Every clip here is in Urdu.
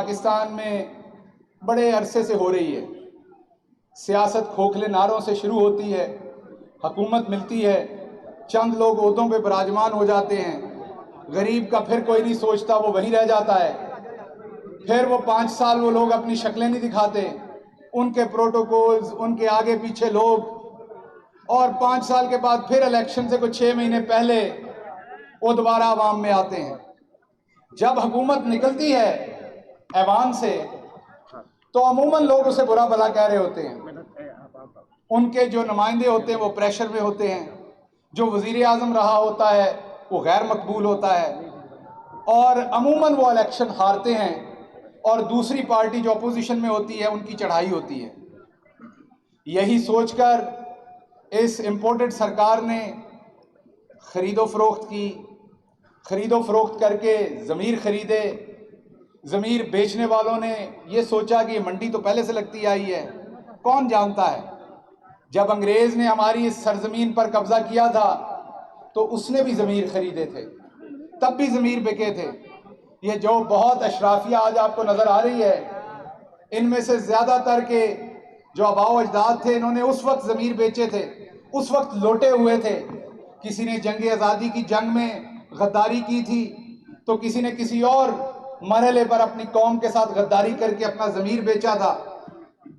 پاکستان میں بڑے عرصے سے ہو رہی ہے. سیاست کھوکھلے نعروں سے شروع ہوتی ہے، حکومت ملتی ہے، چند لوگ عہدوں پہ براجمان ہو جاتے ہیں، غریب کا پھر کوئی نہیں سوچتا، وہ وہیں رہ جاتا ہے. پھر وہ 5 سال وہ لوگ اپنی شکلیں نہیں دکھاتے، ان کے پروٹوکولز، ان کے آگے پیچھے لوگ، اور 5 سال کے بعد پھر الیکشن سے کچھ 6 مہینے پہلے وہ دوبارہ عوام میں آتے ہیں. جب حکومت نکلتی ہے ایوان سے تو عموماً لوگ اسے برا بھلا کہہ رہے ہوتے ہیں. ان کے جو نمائندے ہوتے ہیں وہ پریشر میں ہوتے ہیں، جو وزیر اعظم رہا ہوتا ہے وہ غیر مقبول ہوتا ہے، اور عموماً وہ الیکشن ہارتے ہیں اور دوسری پارٹی جو اپوزیشن میں ہوتی ہے ان کی چڑھائی ہوتی ہے. یہی سوچ کر اس امپورٹڈ سرکار نے خرید و فروخت کی، خرید و فروخت کر کے ضمیر خریدے. ضمیر بیچنے والوں نے یہ سوچا کہ یہ منڈی تو پہلے سے لگتی آئی ہے، کون جانتا ہے. جب انگریز نے ہماری اس سرزمین پر قبضہ کیا تھا تو اس نے بھی ضمیر خریدے تھے، تب بھی ضمیر بکے تھے. یہ جو بہت اشرافیہ آج آپ کو نظر آ رہی ہے، ان میں سے زیادہ تر کے جو آباء و اجداد تھے انہوں نے اس وقت ضمیر بیچے تھے، اس وقت لوٹے ہوئے تھے. کسی نے جنگ آزادی کی جنگ میں غداری کی تھی تو کسی نے کسی اور مرحلے پر اپنی قوم کے ساتھ غداری کر کے اپنا ضمیر بیچا تھا.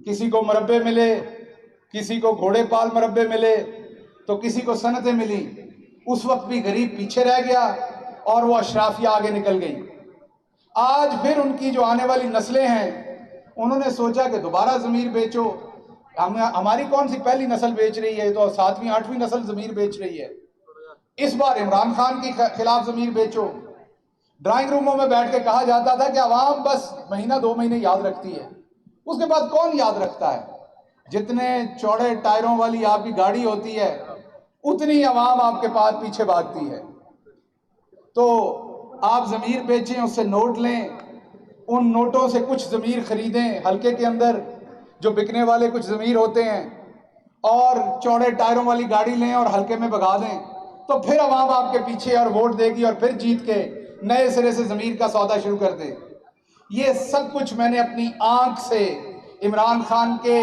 کسی کو مربے ملے، کسی کو گھوڑے پال مربے ملے، تو کسی کو صنعتیں ملی. اس وقت بھی غریب پیچھے رہ گیا اور وہ اشرافیہ آگے نکل گئی. آج پھر ان کی جو آنے والی نسلیں ہیں انہوں نے سوچا کہ دوبارہ ضمیر بیچو. ہماری کون سی پہلی نسل بیچ رہی ہے، تو 7ویں 8ویں نسل ضمیر بیچ رہی ہے. اس بار عمران خان کے خلاف ضمیر بیچو. ڈرائنگ روموں میں بیٹھ کے کہا جاتا تھا کہ عوام بس مہینہ 2 مہینے یاد رکھتی ہے، اس کے بعد کون یاد رکھتا ہے. جتنے چوڑے ٹائروں والی آپ کی گاڑی ہوتی ہے اتنی عوام آپ کے پاس پیچھے بھاگتی ہے. تو آپ ضمیر بیچیں، اس سے نوٹ لیں، ان نوٹوں سے کچھ ضمیر خریدیں، ہلکے کے اندر جو بکنے والے کچھ ضمیر ہوتے ہیں، اور چوڑے ٹائروں والی گاڑی لیں اور ہلکے میں بھگا دیں، تو پھر عوام آپ کے پیچھے اور ووٹ دے گی اور پھر جیت کے نئے سرے سے ضمیر کا سودا شروع کر دے. یہ سب کچھ میں نے اپنی آنکھ سے عمران خان کے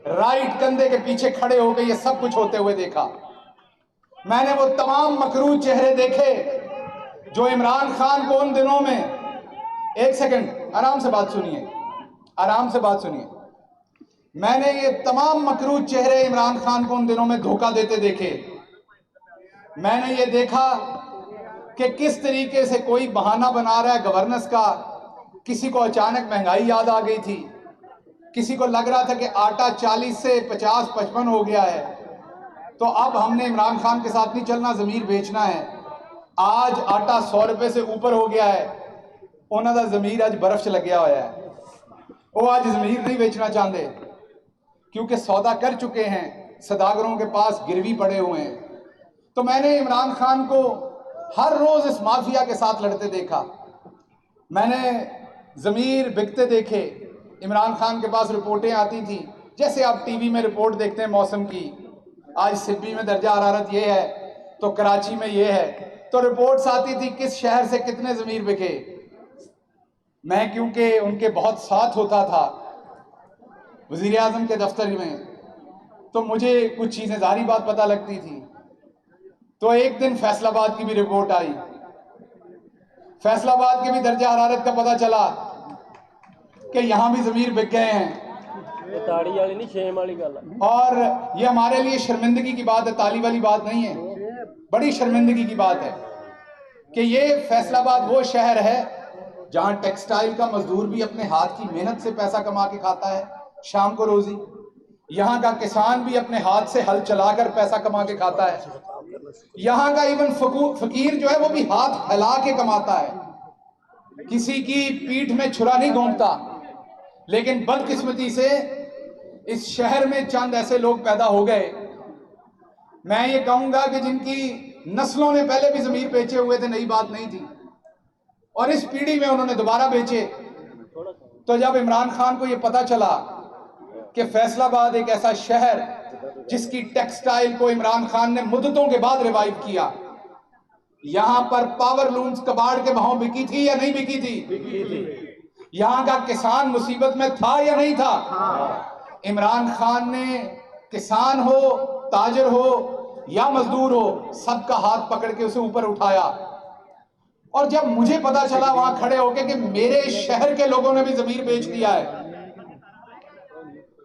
رائٹ کندھے کے پیچھے کھڑے ہو کے یہ سب کچھ ہوتے ہوئے دیکھا. میں نے وہ تمام مکروہ چہرے دیکھے جو عمران خان کو ان دنوں میں، ایک سیکنڈ آرام سے بات سنیے، آرام سے بات سنیے. میں نے یہ تمام مکروہ چہرے عمران خان کو ان دنوں میں دھوکہ دیتے دیکھے. میں نے یہ دیکھا کہ کس طریقے سے کوئی بہانہ بنا رہا ہے گورننس کا. کسی کو اچانک مہنگائی یاد آ گئی تھی، کسی کو لگ رہا تھا کہ آٹا 40 سے 50-55 ہو گیا ہے، تو اب ہم نے عمران خان کے ساتھ نہیں چلنا، ضمیر بیچنا ہے. آج آٹا 100 روپے سے اوپر ہو گیا ہے، انہوں دا ضمیر آج برف چ لگیا ہوا ہے. وہ آج ضمیر نہیں بیچنا چاہتے کیونکہ سودا کر چکے ہیں، سوداگروں کے پاس گروی پڑے ہوئے ہیں. تو میں نے عمران خان کو ہر روز اس مافیا کے ساتھ لڑتے دیکھا. میں نے ضمیر بکتے دیکھے. عمران خان کے پاس رپورٹیں آتی تھیں جیسے آپ ٹی وی میں رپورٹ دیکھتے ہیں موسم کی، آج سڈنی میں درجہ حرارت یہ ہے تو کراچی میں یہ ہے، تو رپورٹس آتی تھی کس شہر سے کتنے ضمیر بکے. میں کیونکہ ان کے بہت ساتھ ہوتا تھا وزیر اعظم کے دفتر میں، تو مجھے کچھ چیزیں ظاہری بات پتہ لگتی تھی. تو ایک دن فیصل آباد کی بھی رپورٹ آئی، فیصل آباد کے بھی درجہ حرارت کا پتہ چلا کہ یہاں بھی ضمیر بک گئے ہیں. اور یہ ہمارے لیے شرمندگی کی بات ہے، تالی والی بات نہیں ہے، بڑی شرمندگی کی بات ہے کہ یہ فیصل آباد وہ شہر ہے جہاں ٹیکسٹائل کا مزدور بھی اپنے ہاتھ کی محنت سے پیسہ کما کے کھاتا ہے شام کو روزی. یہاں کا کسان بھی اپنے ہاتھ سے ہل چلا کر پیسہ کما کے کھاتا ہے. یہاں کا ایون فقیر جو ہے وہ بھی ہاتھ پھیلا کے کماتا ہے، کسی کی پیٹھ میں چھرا نہیں گھونپتا. لیکن بدقسمتی سے اس شہر میں چند ایسے لوگ پیدا ہو گئے، میں یہ کہوں گا کہ جن کی نسلوں نے پہلے بھی ضمیر بیچے ہوئے تھے، نئی بات نہیں تھی، اور اس پیڑھی میں انہوں نے دوبارہ بیچے. تو جب عمران خان کو یہ پتا چلا کہ فیصل آباد ایک ایسا شہر جس کی ٹیکسٹائل کو عمران خان نے مدتوں کے بعد ریوائیو کیا، یہاں پر پاور لومز کباڑ کے بھاؤں بکی تھی یا نہیں بکی تھی؟ یہاں کا کسان مصیبت میں تھا یا نہیں تھا؟ عمران خان نے کسان ہو، تاجر ہو یا مزدور ہو، سب کا ہاتھ پکڑ کے اسے اوپر اٹھایا. اور جب مجھے پتا چلا وہاں کھڑے ہو کے کہ میرے شہر کے لوگوں نے بھی ضمیر بیچ دیا ہے،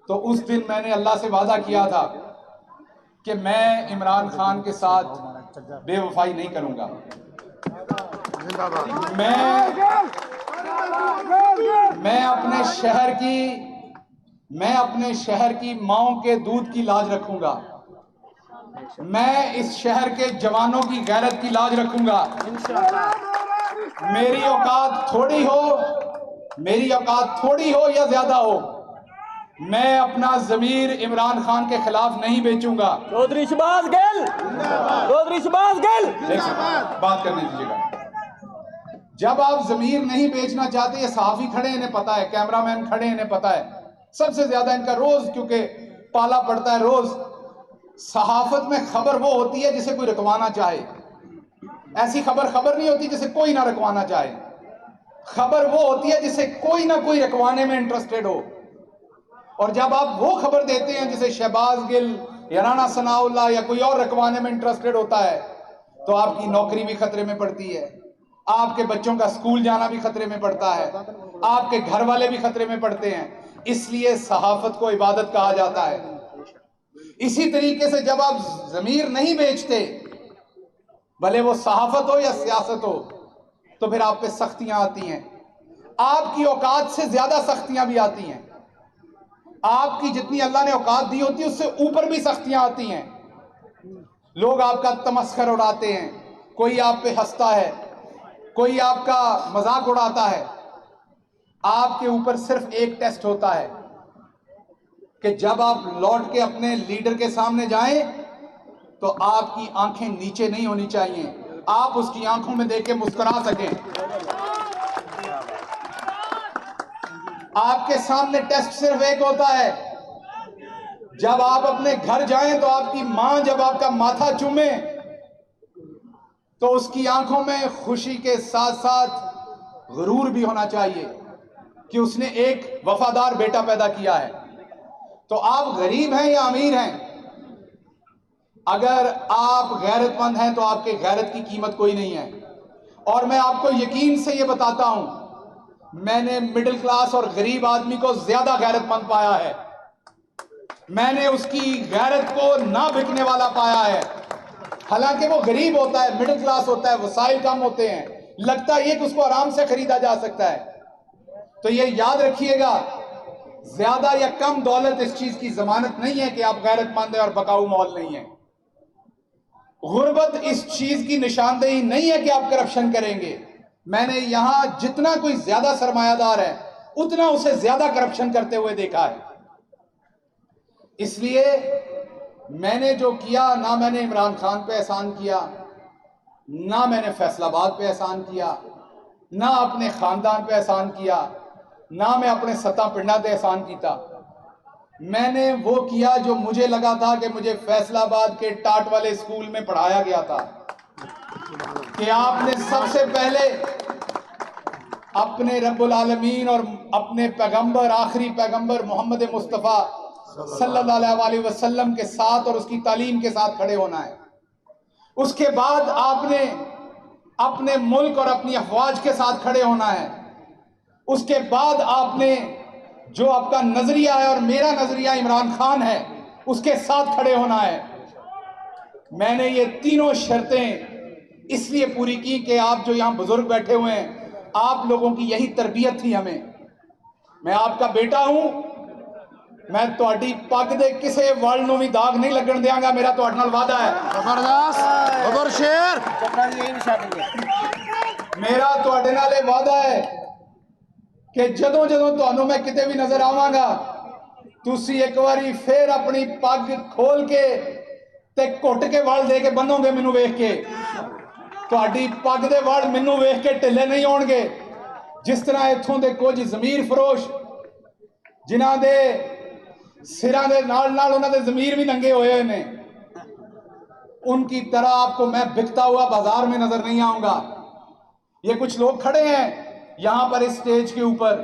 تو اس دن میں نے اللہ سے وعدہ کیا تھا کہ میں عمران خان کے ساتھ بے وفائی نہیں کروں گا. میں اپنے شہر کی ماؤں کے دودھ کی لاج رکھوں گا. میں اس شہر کے جوانوں کی غیرت کی لاج رکھوں گا. میری اوقات تھوڑی ہو یا زیادہ ہو، میں اپنا ضمیر عمران خان کے خلاف نہیں بیچوں گا. چودھری شہباز گل بات کرنے دیجیے گا. جب آپ ضمیر نہیں بیچنا چاہتے، یہ صحافی کھڑے انہیں پتا ہے، کیمرہ مین کھڑے انہیں پتا ہے، سب سے زیادہ ان کا روز کیونکہ پالا پڑتا ہے روز. صحافت میں خبر وہ ہوتی ہے جسے کوئی رکوانا چاہے. ایسی خبر نہیں ہوتی جسے کوئی نہ رکوانا چاہے. خبر وہ ہوتی ہے جسے کوئی نہ کوئی رکوانے میں انٹرسٹڈ ہو. اور جب آپ وہ خبر دیتے ہیں جسے شہباز گل یا رانا ثناء اللہ یا کوئی اور رکوانے میں انٹرسٹڈ ہوتا ہے، تو آپ کی نوکری بھی خطرے میں پڑتی ہے، آپ کے بچوں کا سکول جانا بھی خطرے میں پڑتا ہے، آپ کے گھر والے بھی خطرے میں پڑتے ہیں. اس لیے صحافت کو عبادت کہا جاتا ہے. اسی طریقے سے جب آپ ضمیر نہیں بیچتے، بھلے وہ صحافت ہو یا سیاست ہو، تو پھر آپ پہ سختیاں آتی ہیں. آپ کی اوقات سے زیادہ سختیاں بھی آتی ہیں. آپ کی جتنی اللہ نے اوقات دی ہوتی ہے اس سے اوپر بھی سختیاں آتی ہیں. لوگ آپ کا تمسخر اڑاتے ہیں، کوئی آپ پہ ہنستا ہے، کوئی آپ کا مذاق اڑاتا ہے. آپ کے اوپر صرف ایک ٹیسٹ ہوتا ہے کہ جب آپ لوٹ کے اپنے لیڈر کے سامنے جائیں تو آپ کی آنکھیں نیچے نہیں ہونی چاہیے، آپ اس کی آنکھوں میں دیکھ کے مسکرا سکیں. آپ کے سامنے ٹیسٹ صرف ایک ہوتا ہے، جب آپ اپنے گھر جائیں تو آپ کی ماں جب آپ کا ماتھا چومے تو اس کی آنکھوں میں خوشی کے ساتھ ساتھ غرور بھی ہونا چاہیے کہ اس نے ایک وفادار بیٹا پیدا کیا ہے. تو آپ غریب ہیں یا امیر ہیں، اگر آپ غیرت مند ہیں تو آپ کے غیرت کی قیمت کوئی نہیں ہے. اور میں آپ کو یقین سے یہ بتاتا ہوں، میں نے مڈل کلاس اور غریب آدمی کو زیادہ غیرت مند پایا ہے. میں نے اس کی غیرت کو نہ بکنے والا پایا ہے. حالانکہ وہ غریب ہوتا ہے، مڈل کلاس ہوتا ہے، وسائل کم ہوتے ہیں، لگتا ہے کہ اس کو آرام سے خریدا جا سکتا ہے. تو یہ یاد رکھیے گا، زیادہ یا کم دولت اس چیز کی ضمانت نہیں ہے کہ آپ غیرت مند ہیں اور بکاؤ مال نہیں ہیں. غربت اس چیز کی نشاندہی نہیں ہے کہ آپ کرپشن کریں گے. میں نے یہاں جتنا کوئی زیادہ سرمایہ دار ہے اتنا اسے زیادہ کرپشن کرتے ہوئے دیکھا ہے. اس لیے میں نے جو کیا، نہ میں نے عمران خان پہ احسان کیا، نہ میں نے فیصل آباد پہ احسان کیا، نہ اپنے خاندان پہ احسان کیا، نہ میں اپنے ستا پنڈا پہ احسان کیتا. میں نے وہ کیا جو مجھے لگا تھا کہ مجھے فیصل آباد کے ٹاٹ والے اسکول میں پڑھایا گیا تھا کہ آپ نے سب سے پہلے اپنے رب العالمین اور اپنے پیغمبر، آخری پیغمبر محمد مصطفیٰ صلی اللہ علیہ وسلم کے ساتھ اور اس کی تعلیم کے ساتھ کھڑے ہونا ہے. اس کے بعد آپ نے اپنے ملک اور اپنی افواج کے ساتھ کھڑے ہونا ہے. اس کے بعد آپ نے جو آپ کا نظریہ ہے اور میرا نظریہ عمران خان ہے اس کے ساتھ کھڑے ہونا ہے. میں نے یہ تینوں شرطیں اس لیے پوری کی کہ آپ جو یہاں بزرگ بیٹھے ہوئے ہیں، آپ لوگوں کی یہی تربیت تھی ہمیں. میں آپ کا بیٹا ہوں، میں تہاڈی پگ دے کسے وال نوں بھی داغ نہیں لگن دیاں گا، میرا تہاڈے نال وعدہ ہے. زبردست خبر شیر. میرا تہاڈے نال یہ وعدہ ہے کہ جدوں تہانوں میں کتے بھی نظر آواں گا، تسی ایک واری پھر اپنی پگ کھول کے تے گھٹ کے وال دے کے بنو گے مینوں ویکھ کے. تہاڈی پگ دے وال مینوں ویکھ کے ٹھلے نہیں ہون گے. جس طرح اتھوں دے کچھ ضمیر فروش جنہاں دے سراں دے نال نال انہاں دے ضمیر بھی ننگے ہوئے نے، ان کی طرح آپ کو میں بکتا ہوا بازار میں نظر نہیں آؤں گا. یہ کچھ لوگ کھڑے ہیں یہاں پر اس سٹیج کے اوپر،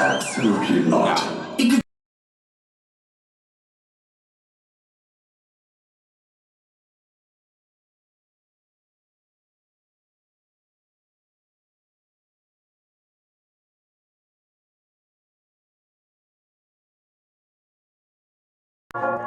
Absolutely not.